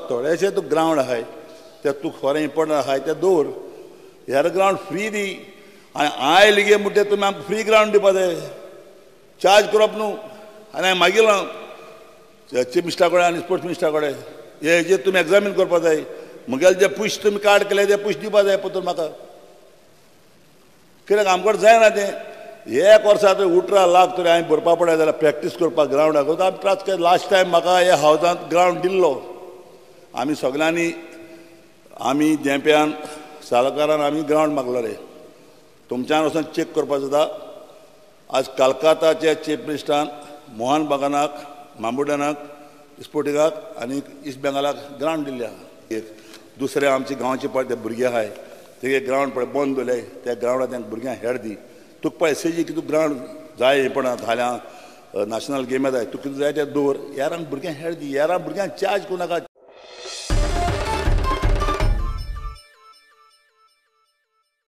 थोडेशे तू ग्राउंड आहाय ते तू खरें इम्पॉर्टंट आहाय ते दवर ह्यार ग्राउंड फ्री दी आनी आय लिगे म्हणटा तुमी आमकां फ्री ग्राउंड दिवपा जाय चार्ज करप न्हू आनी हांवें मागिलां चीफ मिनिस्टरा कडेन आनी स्पोर्ट्स मिनिस्टरा कडेन हेजेर तुमी एग्जामीन करपा जाय म्हगेले जे पुश तुमी कार्ड केले ते पुश दिवपा जाय पत्र म्हाका कित्याक आमकां जायना तें एक वर्सा तर उठरा लाख तरी हांवें भरपा पडले जाल्यार प्रॅक्टीस करपाक ग्राउंडाक आमी ट्रास केलें लास्ट टायम म्हाका हे हावजांत ग्राउंड दिल्लो आमी सगळ्यांनी आमी जेप्यान सालकारान आमी ग्राउंड मागलेले तुमच्यान वचून चॅक करपाक जाता आज कलकत्ताचे चीफ मिनिस्टरान मोहन बागानाक मांबुडनाक स्पोर्टिंगाक आनी इस्ट बेंगालाक ग्राउंड दिल्ले आहा दुसरे आमचे गांवचे पळय ते भुरगे आहाय ते ग्राउंड पळय बंद दवरले त्या ग्राउंडार तांकां भुरग्यांक हेड दी तुका पळय सेजी कितें ग्राउंड जाय हे पण धाल्या नॅशनल गेमी जाय तुका कितें जाय तें दवर यारांक भुरग्यांक हेड दी यारांक भुरग्यांक चार्ज करूं नाका